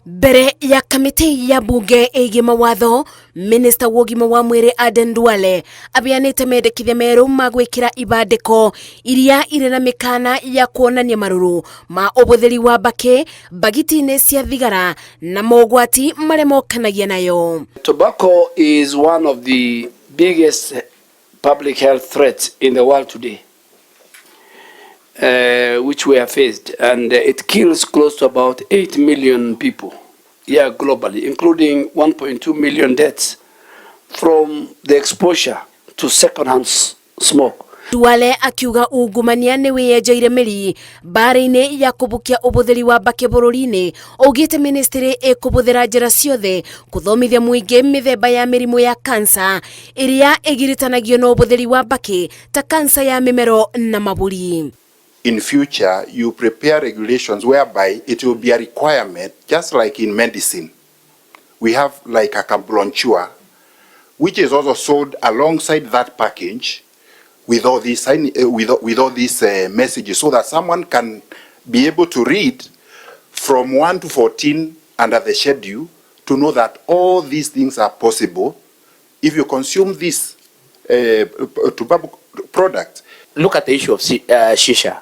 Mbere ya kamiti ya bunge ĩgiĩ mawatho, Minister wa ũgima wa mwĩrĩ Aden Duale abeanĩte mendekithia merũ ma gwĩkĩra ibandĩko iria irĩ na mĩkana ya kuonania marũrũ ma ũhũthĩri wa mbakĩ bagiti-inĩ cia thigara na mogwati marĩa mokanagia nayo. Tobacco is one of the biggest public health threats in the world today, which we are faced, and it kills close to about 8 million people globally, including 1.2 million deaths from the exposure to second-hand smoke. Duale akiuga ungumania nĩ wĩyenjeire mĩri mbara-inĩ ya kũbukia ũhũthĩri wa mbakĩ bũrũri-inĩ. Augĩte ministry ĩkũbũthĩra njĩra ciothe kũthomithia mũingĩ mĩthemba ya mĩrimũ ya kansa ĩrĩa ĩgiritanagio na ũhũthĩri wa mbakĩ ta kansa ya mĩmero na mabũri. In future, you prepare regulations whereby it will be a requirement, just like in medicine. We have like a brochure, which is also sold alongside that package with all these messages, so that someone can be able to read from 1 to 14 under the schedule to know that all these things are possible if you consume this tobacco product. Look at the issue of shisha.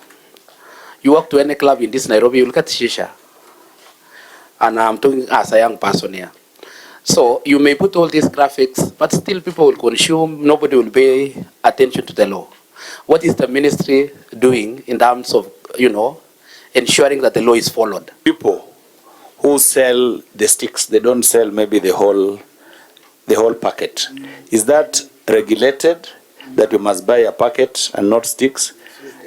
You walk to any club in this Nairobi, you look at shisha. And I'm talking as a young person here. So you may put all these graphics, but still people will consume, nobody will pay attention to the law. What is the ministry doing in terms of, ensuring that the law is followed? People who sell the sticks, they don't sell maybe the whole packet. Is that regulated, that you must buy a packet and not sticks?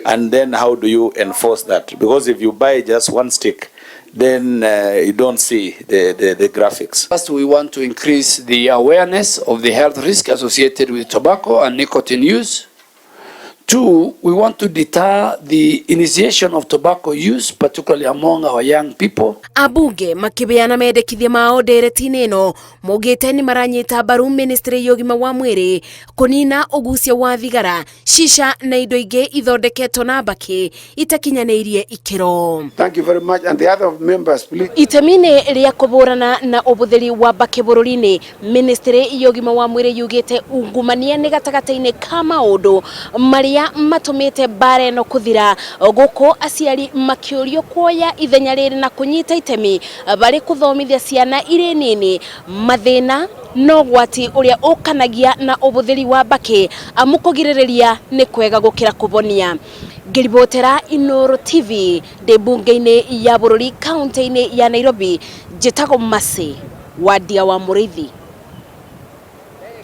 And then how do you enforce that? Because if you buy just one stick, then you don't see the graphics. First, we want to increase the awareness of the health risk associated with tobacco and nicotine use. 2, we want to deter the initiation of tobacco use, particularly among our young people. Abunge makibeana mendekithia mao ndereti-inĩ ĩno maugĩte nĩ maranyita mbaru ministry ya ũgima wa mwĩrĩ kũnina ũgucia wa thigara, shisha na indo ingĩ ithondeketwo na mbakĩ itakinyanĩirie ikĩro. Thank you very much, and the other members, please. Itemi-inĩ rĩa kũbũrana na ũhũthĩri wa mbakĩ bũrũri-inĩ, ministry ya ũgima wa mwĩrĩ yugĩte ungumania nĩ gatagatĩ-inĩ ka maũndũ marĩa matumĩte mbara ĩno kũthira, gũkũ aciari makĩũrio kuoya ithenya rĩrĩ na kũnyita itemi barĩ kũthomithia ciana irĩ nini mathĩna na ũgwati ũrĩa ũkanagia na ũhũthĩri wa mbakĩ, amu kũgirĩrĩria nĩ kwega gũkĩra kũbonia. Ngĩribotera Inooro TV ndĩ bunge-inĩ ya bũrũri kaunti-inĩ ya Nairobi, njĩtagwo Mercy Wandia wa Mũrĩithi.